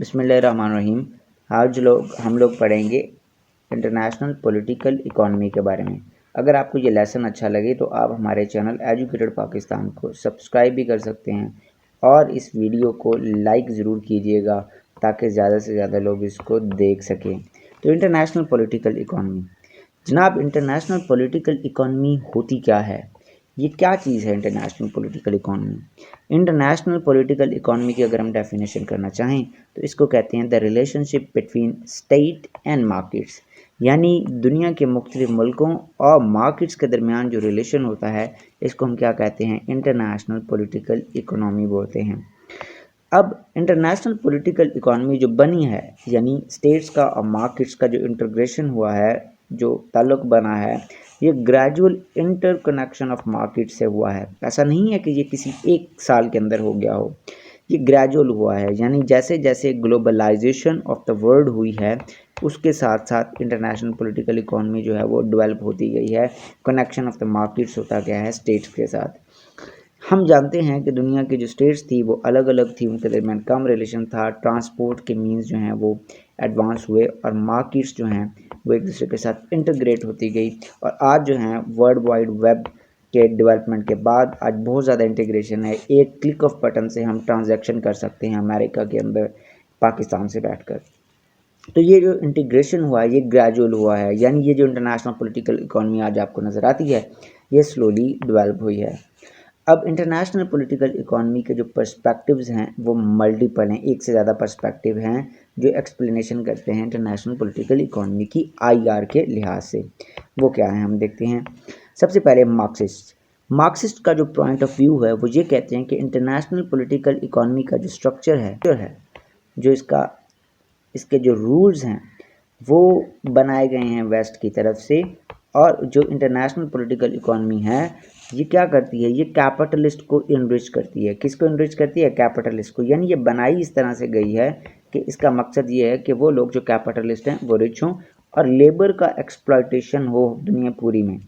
बिस्मिल्लाहिर्रहमानिर्रहीम। आज हम लोग पढ़ेंगे इंटरनेशनल पॉलिटिकल इकॉनमी के बारे में। अगर आपको ये लेसन अच्छा लगे तो आप हमारे चैनल एजुकेटेड पाकिस्तान को सब्सक्राइब भी कर सकते हैं और इस वीडियो को लाइक ज़रूर कीजिएगा ताकि ज़्यादा से ज़्यादा लोग इसको देख सकें। तो इंटरनेशनल पॉलिटिकल इकॉनमी जनाब, इंटरनेशनल पॉलिटिकल इकॉनमी होती क्या है? ये क्या चीज़ है international political economy? International political economy की अगर हम डेफिनेशन करना चाहें तो इसको कहते हैं the relationship between state and markets, यानी दुनिया के मुख्तलिफ मुल्कों और मार्केट्स के दरमियान जो रिलेशन होता है इसको हम क्या कहते हैं? इंटरनेशनल पॉलिटिकल इकॉनमी बोलते हैं। अब इंटरनेशनल पॉलिटिकल इकॉनमी जो बनी है, यानी स्टेट्स का और मार्केट्स का जो इंटीग्रेशन हुआ है, जो ताल्लुक़ बना है, ये ग्रेजुअल इंटरकनेक्शन ऑफ मार्केट से हुआ है। ऐसा नहीं है कि ये किसी एक साल के अंदर हो गया हो, ये ग्रेजुअल हुआ है। यानी जैसे जैसे ग्लोबलाइजेशन ऑफ द वर्ल्ड हुई है उसके साथ साथ इंटरनेशनल पॉलिटिकल इकॉनमी जो है वो डेवलप होती गई है। कनेक्शन ऑफ द मार्केट्स होता गया है स्टेट्स के साथ। हम जानते हैं कि दुनिया की जो स्टेट्स थी वो अलग अलग थी, उनके दरमियान कम रिलेशन था। ट्रांसपोर्ट के मीन्स जो हैं वो एडवांस हुए और मार्केट्स जो हैं वो एक दूसरे के साथ इंटीग्रेट होती गई। और आज जो हैं वर्ल्ड वाइड वेब के डेवलपमेंट के बाद आज बहुत ज़्यादा इंटीग्रेशन है। एक क्लिक ऑफ बटन से हम ट्रांजैक्शन कर सकते हैं अमेरिका के अंदर पाकिस्तान से बैठकर। तो ये जो इंटीग्रेशन हुआ है ये ग्रेजुअल हुआ है, यानी ये जो इंटरनेशनल पॉलिटिकल इकॉनमी आज आपको नज़र आती है ये स्लोली डेवलप हुई है। अब इंटरनेशनल पॉलिटिकल इकॉनमी के जो पर्सपेक्टिव्स हैं वो मल्टीपल हैं, एक से ज़्यादा पर्सपेक्टिव हैं जो एक्सप्लेनेशन करते हैं इंटरनेशनल पॉलिटिकल इकॉनमी की आईआर के लिहाज से। वो क्या है हम देखते हैं। सबसे पहले मार्क्सिस्ट का जो पॉइंट ऑफ व्यू है वो ये कहते हैं कि इंटरनेशनल पॉलिटिकल इकॉनमी का जो स्ट्रक्चर है जो इसके जो रूल्स हैं वो बनाए गए हैं वेस्ट की तरफ से। और जो इंटरनेशनल पॉलिटिकल इकॉनमी है ये क्या करती है? ये कैपिटलिस्ट को इनरिच करती है। किसको इनरिच करती है? कैपिटलिस्ट को। यानी ये बनाई इस तरह से गई है कि इसका मकसद ये है कि वो लोग जो कैपिटलिस्ट हैं वो रिच हों और लेबर का एक्सप्लॉयटेशन हो दुनिया पूरी में।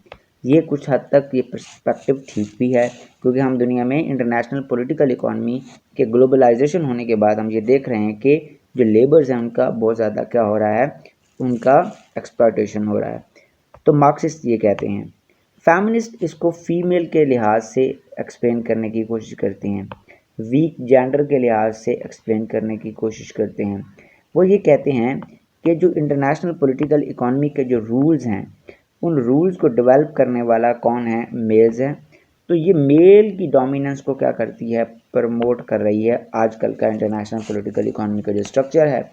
ये कुछ हद तक ये पर्सपेक्टिव ठीक भी है, क्योंकि हम दुनिया में इंटरनेशनल पॉलिटिकल इकॉनमी के ग्लोबलाइजेशन होने के बाद हम ये देख रहे हैं कि जो लेबर्स हैं उनका बहुत ज़्यादा क्या हो रहा है? उनका एक्सप्लॉयटेशन हो रहा है। तो मार्क्सिस्ट ये कहते हैं। फेमिनिस्ट इसको फीमेल के लिहाज से एक्सप्लेन करने की कोशिश करते हैं, वीक जेंडर के लिहाज से एक्सप्लेन करने की कोशिश करते हैं। वो ये कहते हैं कि जो इंटरनेशनल पॉलिटिकल इकॉनमी के जो रूल्स हैं उन रूल्स को डेवलप करने वाला कौन है? मेल्स हैं। तो ये मेल की डोमिनेंस को क्या करती है? प्रमोट कर रही है। आजकल का इंटरनेशनल पॉलिटिकल इकॉनमी का जो स्ट्रक्चर है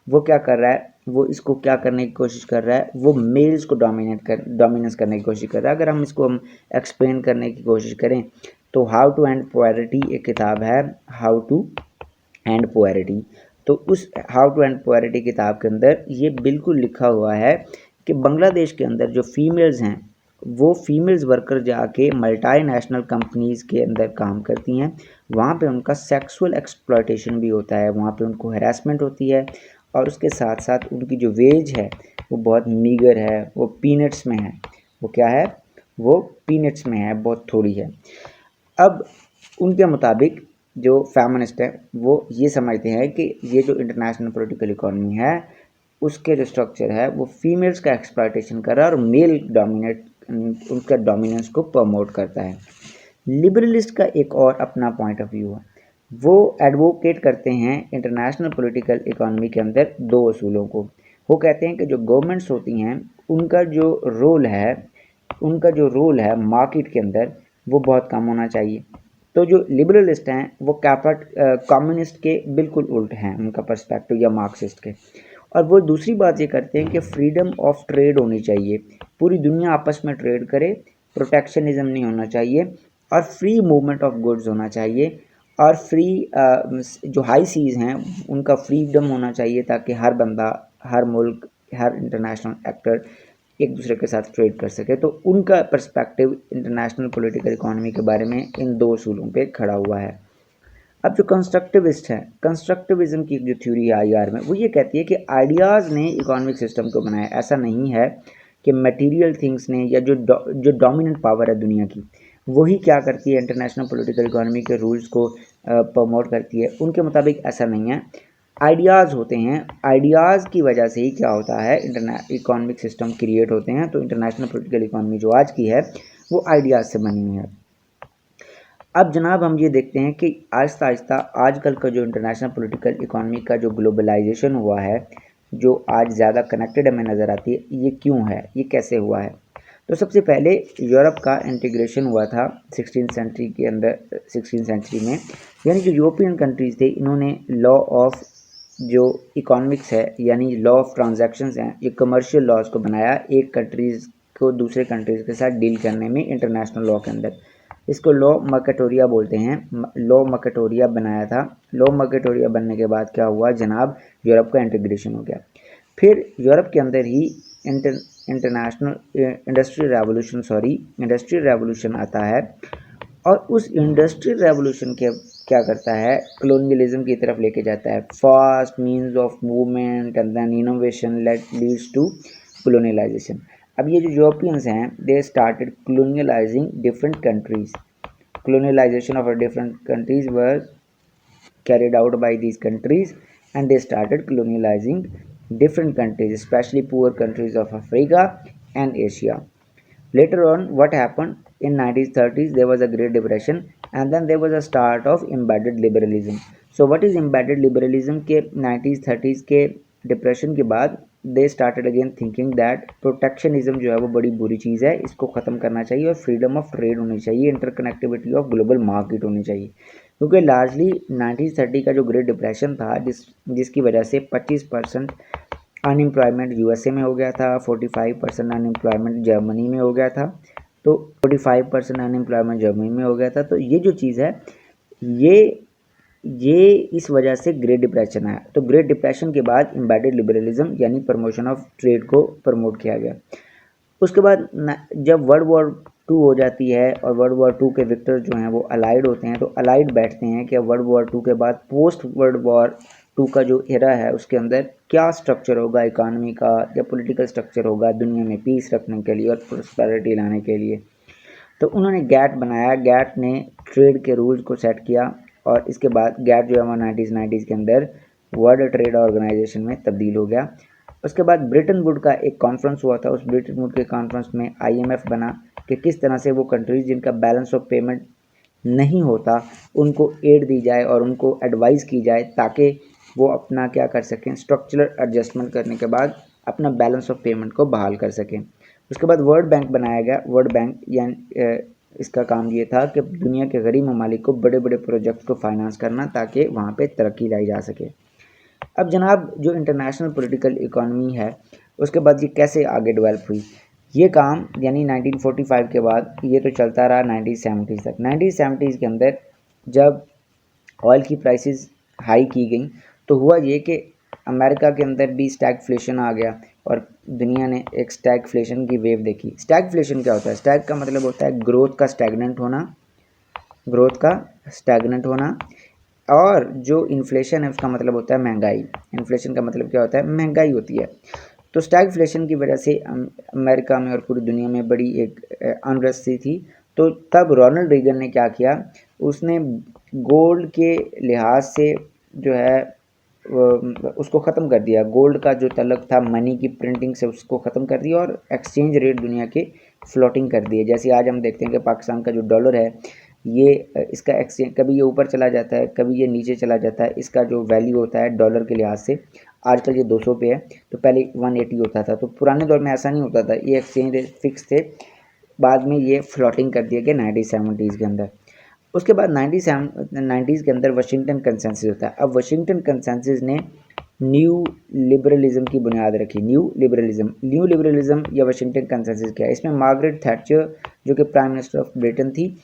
वो क्या कर रहा है? वो इसको क्या करने की कोशिश कर रहा है? वो मेल्स को डोमिनेंस करने की कोशिश कर रहा है। अगर हम इसको एक्सप्लेन करने की कोशिश करें तो हाउ टू एंड पोअरिटी एक किताब है, हाउ टू एंड पोअरिटी। तो उस हाउ टू एंड पोअरिटी किताब के अंदर ये बिल्कुल लिखा हुआ है कि बांग्लादेश के अंदर जो फीमेल्स हैं वो फीमेल्स वर्कर जाके मल्टीनेशनल कंपनीज़ के अंदर काम करती हैं। वहाँ पे उनका सेक्सुअल एक्सप्लॉयटेशन भी होता है, वहाँ पे उनको हैरेसमेंट होती है और उसके साथ साथ उनकी जो वेज है वो बहुत मीगर है, वो पीनट्स में है। वो क्या है? वो पीनट्स में है, बहुत थोड़ी है। अब उनके मुताबिक जो फेमिनिस्ट है वो ये समझते हैं कि ये जो इंटरनेशनल पॉलिटिकल इकॉनमी है उसके जो स्ट्रक्चर है वो फीमेल्स का एक्सप्लॉयटेशन कर रहा है और मेल डोमिनेट उनका डोमिनेंस को प्रमोट करता है। लिबरलिस्ट का एक और अपना पॉइंट ऑफ व्यू है। वो एडवोकेट करते हैं इंटरनेशनल पॉलिटिकल इकॉनमी के अंदर दो असूलों को। वो कहते हैं कि जो गवर्नमेंट्स होती हैं उनका जो रोल है मार्केट के अंदर वो बहुत कम होना चाहिए। तो जो लिबरलिस्ट हैं वो कम्युनिस्ट के बिल्कुल उल्ट हैं, उनका पर्सपेक्टिव या मार्क्सिस्ट के। और वो दूसरी बात ये करते हैं कि फ्रीडम ऑफ ट्रेड होनी चाहिए, पूरी दुनिया आपस में ट्रेड करे, प्रोटेक्शनिज्म नहीं होना चाहिए और फ्री मूवमेंट ऑफ गुड्स होना चाहिए और फ्री जो हाई सीज़ हैं उनका फ्रीडम होना चाहिए ताकि हर बंदा, हर मुल्क, हर इंटरनेशनल एक्टर एक दूसरे के साथ ट्रेड कर सके। तो उनका पर्सपेक्टिव इंटरनेशनल पॉलिटिकल इकॉनमी के बारे में इन दो असूलों पे खड़ा हुआ है। अब जो कंस्ट्रक्टिविस्ट है, कंस्ट्रक्टिविज्म की जो थ्योरी है आईआर में वो ये कहती है कि आइडियाज़ ने इकोनॉमिक सिस्टम को बनाया। ऐसा नहीं है कि मटेरियल थिंग्स ने या जो डोमिनेंट पावर है दुनिया की वही क्या करती है इंटरनेशनल पॉलिटिकल इकॉनमी के रूल्स को प्रमोट करती है। उनके मुताबिक ऐसा नहीं है। आइडियाज़ होते हैं, आइडियाज़ की वजह से ही क्या होता है, इकोनॉमिक सिस्टम क्रिएट होते हैं। तो इंटरनेशनल पॉलिटिकल इकोनॉमी जो आज की है वो आइडियाज़ से बनी हुई है। अब जनाब हम ये देखते हैं कि आहिस्ता आहिस्ता आजकल का जो इंटरनेशनल पॉलिटिकल इकोनॉमी का जो ग्लोबलाइजेशन हुआ है, जो आज ज़्यादा कनेक्टेड हमें नज़र आती है, ये क्यों है, ये कैसे हुआ है। तो सबसे पहले यूरोप का इंटीग्रेशन हुआ था 16th सेंचुरी के अंदर, 16th सेंचुरी में, यानी जो यूरोपियन कंट्रीज़ थे इन्होंने लॉ ऑफ जो इकोनॉमिक्स है यानी लॉ ऑफ ट्रांजैक्शंस हैं, ये कमर्शियल लॉज को बनाया एक कंट्रीज़ को दूसरे कंट्रीज़ के साथ डील करने में इंटरनेशनल लॉ के अंदर। इसको लॉ मर्केटोरिया बोलते हैं। लॉ मर्केटोरिया बनाया था। लॉ मर्केटोरिया बनने के बाद क्या हुआ जनाब, यूरोप का इंटीग्रेशन हो गया। फिर यूरोप के अंदर ही इंडस्ट्रियल रेवोल्यूशन आता है, और उस इंडस्ट्रियल रेवोल्यूशन के क्या करता है, कलोनियलिज्म की तरफ लेके जाता है। Fast means of movement and then innovation leads to colonialization. अब ये जो यूरोपियंस हैं, they started colonializing different countries. colonialization of different countries were carried out by these countries, and they started colonializing different countries, especially poor countries of Africa and Asia. Later on, what happened in 1930s, there was a Great Depression, and then there was a start of embedded liberalism. So what is embedded liberalism? के 1930s के depression के बाद they started again thinking that protectionism जो है वो बड़ी बुरी चीज़ है, इसको ख़त्म करना चाहिए और फ्रीडम ऑफ ट्रेड होनी चाहिए, इंटरकनेक्टिविटी ऑफ ग्लोबल मार्केट होनी चाहिए। क्योंकि लार्जली 1930 का जो ग्रेट डिप्रेशन था जिसकी वजह से 25% अनएम्प्लॉयमेंट यूएसए में हो गया था, 45% अनएम्प्लॉयमेंट जर्मनी में हो गया था, तो 45% अनएम्प्लॉयमेंट जर्मनी में हो गया था। तो ये जो चीज़ है ये इस वजह से ग्रेट डिप्रेशन आया। तो ग्रेट डिप्रेशन के बाद एम्बेडेड लिबरलिज्म यानी प्रमोशन ऑफ ट्रेड को प्रमोट किया गया। उसके बाद जब वर्ल्ड वॉर 2 हो जाती है और वर्ल्ड वॉर 2 के विक्टर जो हैं वो अलाइड होते हैं, तो अलाइड बैठते हैं कि वर्ल्ड वॉर 2 के बाद पोस्ट वर्ल्ड वॉर 2 का जो एरा है उसके अंदर क्या स्ट्रक्चर होगा इकानमी का या पॉलिटिकल स्ट्रक्चर होगा दुनिया में पीस रखने के लिए और प्रॉस्पेरिटी लाने के लिए। तो उन्होंने गैट बनाया। गैट ने ट्रेड के रूल्स को सेट किया, और इसके बाद गैट जो है वो 1990s के अंदर वर्ल्ड ट्रेड ऑर्गेनाइजेशन में तब्दील हो गया। उसके बाद ब्रिटेन वुड का एक कॉन्फ्रेंस हुआ था। उस ब्रिटेन वुड के कॉन्फ्रेंस में IMF बना कि किस तरह से वो कंट्रीज़ जिनका बैलेंस ऑफ पेमेंट नहीं होता उनको एड दी जाए और उनको एडवाइस की जाए ताकि वो अपना क्या कर सकें, स्ट्रक्चरल एडजस्टमेंट करने के बाद अपना बैलेंस ऑफ पेमेंट को बहाल कर सकें। उसके बाद वर्ल्ड बैंक बनाया गया। वर्ल्ड बैंक यानी इसका काम ये था कि दुनिया के गरीब ममालिक को बड़े बड़े प्रोजेक्ट को फाइनेंस करना ताकि वहाँ पे तरक्की लाई जा सके। अब जनाब जो इंटरनेशनल पॉलिटिकल इकोनॉमी है उसके बाद ये कैसे आगे डेवलप हुई, ये काम यानी 1945 के बाद ये तो चलता रहा 1970s तक। 1970s के अंदर जब ऑयल की प्राइसेस हाई की गई तो हुआ ये कि अमेरिका के अंदर भी स्टैगफ्लेशन आ गया और दुनिया ने एक स्टैगफ्लेशन की वेव देखी। स्टैगफ्लेशन क्या होता है? स्टैग का मतलब होता है ग्रोथ का स्टैगनेंट होना, और जो इन्फ्लेशन है उसका मतलब होता है महंगाई। इन्फ्लेशन का मतलब क्या होता है? महंगाई होती है। तो स्टैगफ्लेशन की वजह से अमेरिका में और पूरी दुनिया में बड़ी एक अनरेस्ट थी। तो तब रोनाल्ड रीगन ने क्या किया, उसने गोल्ड के लिहाज से जो है उसको ख़त्म कर दिया। गोल्ड का जो तल्लुक़ था मनी की प्रिंटिंग से उसको ख़त्म कर दिया और एक्सचेंज रेट दुनिया के फ्लोटिंग कर दिए। जैसे आज हम देखते हैं कि पाकिस्तान का जो डॉलर है ये इसका एक्सचेंज कभी ये ऊपर चला जाता है, कभी ये नीचे चला जाता है। इसका जो वैल्यू होता है डॉलर के लिहाज से आजकल ये 200 पे है, तो पहले 180 होता था। तो पुराने दौर में ऐसा नहीं होता था, ये एक्सचेंज रेट फिक्स थे। बाद में ये फ्लोटिंग कर दिया गया 1970s के अंदर। उसके बाद 90s के अंदर वाशिंगटन कंसेंसस होता है। अब वाशिंगटन कंसेंसस ने न्यू लिबरलिज्म की बुनियाद रखी। न्यू लिबरलिज्म या वाशिंगटन कंसेंसस क्या है? इसमें मार्गरेट थैचर जो कि प्राइम मिनिस्टर ऑफ ब्रिटेन थी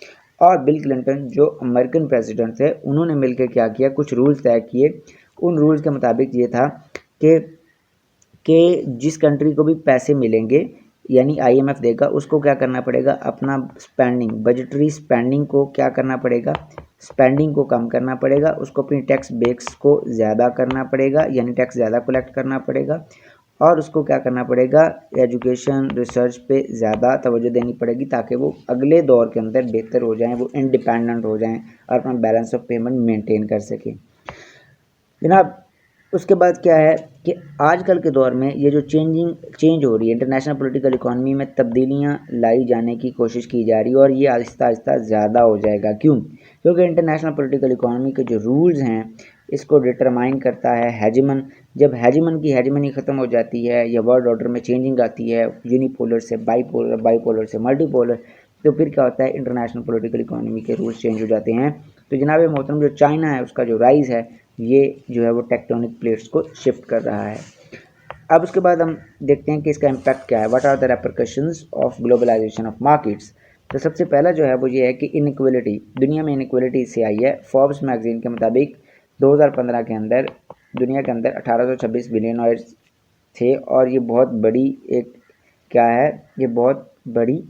और बिल क्लिंटन जो अमेरिकन प्रेसिडेंट थे, उन्होंने मिलकर क्या किया, कुछ रूल्स तय किए। उन रूल्स के मुताबिक ये था कि जिस कंट्री को भी पैसे मिलेंगे यानी IMF देगा, उसको क्या करना पड़ेगा, अपना स्पेंडिंग, बजटरी स्पेंडिंग को क्या करना पड़ेगा, स्पेंडिंग को कम करना पड़ेगा। उसको अपनी टैक्स बेस को ज़्यादा करना पड़ेगा यानी टैक्स ज़्यादा कलेक्ट करना पड़ेगा, और उसको क्या करना पड़ेगा, एजुकेशन रिसर्च पे ज़्यादा तवज्जो देनी पड़ेगी ताकि वो अगले दौर के अंदर बेहतर हो जाएं, वो इंडिपेंडेंट हो जाएं और अपना बैलेंस ऑफ पेमेंट मेंटेन कर सकें। जनाब उसके बाद क्या है कि आजकल के दौर में ये जो चेंज हो रही है, इंटरनेशनल पॉलिटिकल इकोनॉमी में तब्दीलियां लाई जाने की कोशिश की जा रही है और ये आहिस्ता आहिस्ता ज़्यादा हो जाएगा। क्यों? क्योंकि इंटरनेशनल पॉलिटिकल इकोनॉमी के जो रूल्स हैं इसको डिटरमाइन करता है हेजिमन। जब हेजिमन की हेजिमनी ख़त्म हो जाती है या वर्ल्ड ऑर्डर में चेंजिंग आती है यूनिपोलर से बाईपोलर, बाईपोलर से मल्टीपोलर, तो फिर क्या होता है, इंटरनेशनल पॉलिटिकल इकोनॉमी के रूल्स चेंज हो जाते हैं। तो जनाब मोहतरम जो चाइना है उसका जो राइज़ है ये जो है वो टेक्टोनिक प्लेट्स को शिफ्ट कर रहा है। अब उसके बाद हम देखते हैं कि इसका इम्पैक्ट क्या है, what are the repercussions of globalisation of markets. तो सबसे पहला जो है वो ये है कि इनइक्वलिटी, दुनिया में इनइक्वलिटी इससे आई है। फोर्ब्स मैगजीन के मुताबिक 2015 के अंदर दुनिया के अंदर 1826 बिलियनर्स थे और ये बहुत बड़ी एक क्या है, ये बहुत बड़ी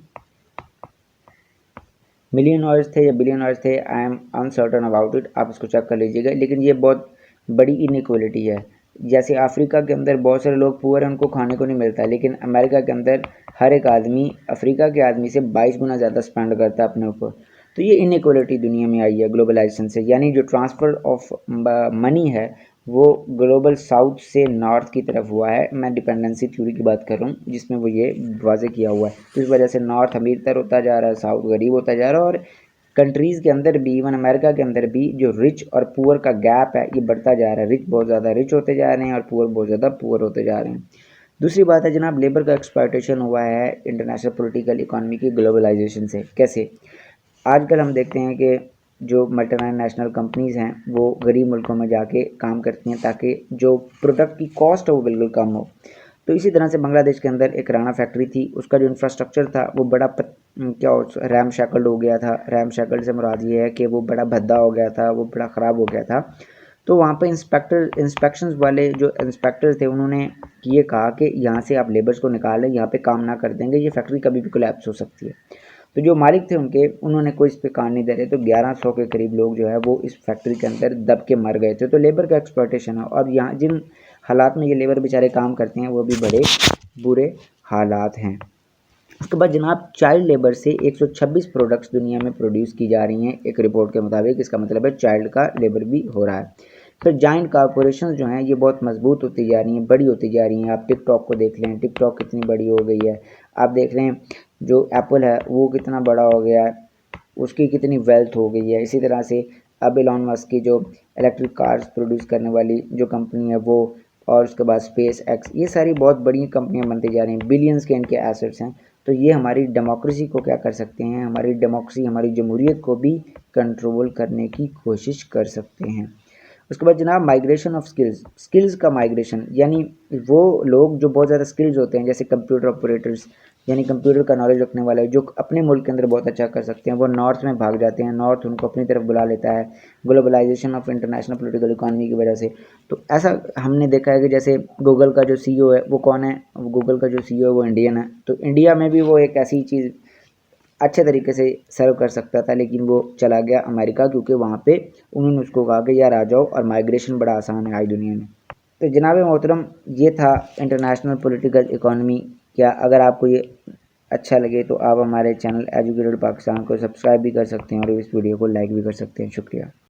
मिलियनर्स थे या बिलियनर्स थे, I am uncertain about it, आप इसको चेक कर लीजिएगा। लेकिन ये बहुत बड़ी इनइक्वलिटी है। जैसे अफ्रीका के अंदर बहुत सारे लोग पुअर हैं, उनको खाने को नहीं मिलता है, लेकिन अमेरिका के अंदर हर एक आदमी अफ्रीका के आदमी से 22 गुना ज़्यादा स्पेंड करता है अपने ऊपर। तो ये इनइक्वलिटी दुनिया में आई है ग्लोबलाइजेशन से, यानी जो ट्रांसफ़र ऑफ मनी है वो ग्लोबल साउथ से नॉर्थ की तरफ हुआ है। मैं डिपेंडेंसी थ्योरी की बात कर रहा हूँ जिसमें वो ये वाज़े किया हुआ है। तो इस वजह से नॉर्थ अमीर तर होता जा रहा है, साउथ गरीब होता जा रहा है और कंट्रीज़ के अंदर भी, इवन अमेरिका के अंदर भी जो रिच और पुअर का गैप है ये बढ़ता जा रहा है। रिच बहुत ज़्यादा रिच होते जा रहे हैं और पुअर बहुत ज़्यादा पुअर होते जा रहे हैं। दूसरी बात है जनाब, लेबर का एक्सप्लॉयटेशन हुआ है इंटरनेशनल पॉलिटिकल इकोनॉमी की ग्लोबलाइजेशन से। कैसे? आजकल हम देखते हैं कि जो मल्टीनेशनल कंपनीज़ हैं वो गरीब मुल्कों में जाके काम करती हैं ताकि जो प्रोडक्ट की कॉस्ट है वो बिल्कुल कम हो। तो इसी तरह से बांग्लादेश के अंदर एक राणा फैक्ट्री थी, उसका जो इंफ्रास्ट्रक्चर था वो बड़ा रैम शैकल्ड हो गया था। रैम शैकल्ड से मुराद ये है कि वो बड़ा भद्दा हो गया था, वो बड़ा ख़राब हो गया था। तो वहाँ पे इंस्पेक्शंस वाले जो इंस्पेक्टर थे उन्होंने ये कहा कि यहाँ से आप लेबर्स को निकालें, यहाँ पे काम ना कर देंगे, ये फैक्ट्री कभी भी कोलैप्स हो सकती है। तो जो मालिक थे उनके, उन्होंने कोई इस पे कान नहीं दे रहे, तो 1100 के करीब लोग जो है वो इस फैक्ट्री के अंदर दब के मर गए थे। तो लेबर का एक्सप्लॉयटेशन है और यहाँ जिन हालात में ये लेबर बेचारे काम करते हैं वो भी बड़े बुरे हालात हैं। उसके बाद जनाब चाइल्ड लेबर से 126 प्रोडक्ट्स दुनिया में प्रोड्यूस की जा रही हैं एक रिपोर्ट के मुताबिक। इसका मतलब है चाइल्ड का लेबर भी हो रहा है। फिर जाइंट कॉरपोरेशन जो हैं ये बहुत मजबूत होती जा रही हैं, बड़ी होती जा रही हैं। आप टिकटॉक को देख लें, टिकटॉक कितनी बड़ी हो गई है। आप देख लें जो एप्पल है वो कितना बड़ा हो गया है, उसकी कितनी वेल्थ हो गई है। इसी तरह से अब एलॉन मस्क की जो इलेक्ट्रिक कार्स प्रोड्यूस करने वाली जो कंपनी है वो, और उसके बाद स्पेस एक्स, ये सारी बहुत बड़ी कंपनियां बनती जा रही हैं, बिलियंस के इनके एसेट्स हैं। तो ये हमारी डेमोक्रेसी को क्या कर सकते हैं, हमारी डेमोक्रेसी, हमारी जमहूरियत को भी कंट्रोल करने की कोशिश कर सकते हैं। उसके बाद जनाब माइग्रेशन ऑफ स्किल्स का माइग्रेशन, यानी वो लोग जो बहुत ज़्यादा स्किल्स होते हैं जैसे कंप्यूटर ऑपरेटर्स, यानी कंप्यूटर का नॉलेज रखने वाले जो अपने मुल्क के अंदर बहुत अच्छा कर सकते हैं, वो नॉर्थ में भाग जाते हैं, नॉर्थ उनको अपनी तरफ बुला लेता है globalisation of international political economy की वजह से। तो ऐसा हमने देखा है कि जैसे गूगल का जो सीईओ है वो कौन है, गूगल का जो सीईओ है वो इंडियन है। तो इंडिया में भी वो एक ऐसी चीज़ अच्छे तरीके से सर्व कर सकता था, लेकिन वो चला गया अमेरिका, क्योंकि वहाँ पे उन्होंने उसको कहा कि यार आ जाओ, और माइग्रेशन बड़ा आसान है आज दुनिया में। तो जनाब मोहतरम ये था इंटरनेशनल पॉलिटिकल इकोनॉमी। क्या अगर आपको ये अच्छा लगे तो आप हमारे चैनल एजुकेटेड पाकिस्तान को सब्सक्राइब भी कर सकते हैं और इस वीडियो को लाइक भी कर सकते हैं। शुक्रिया।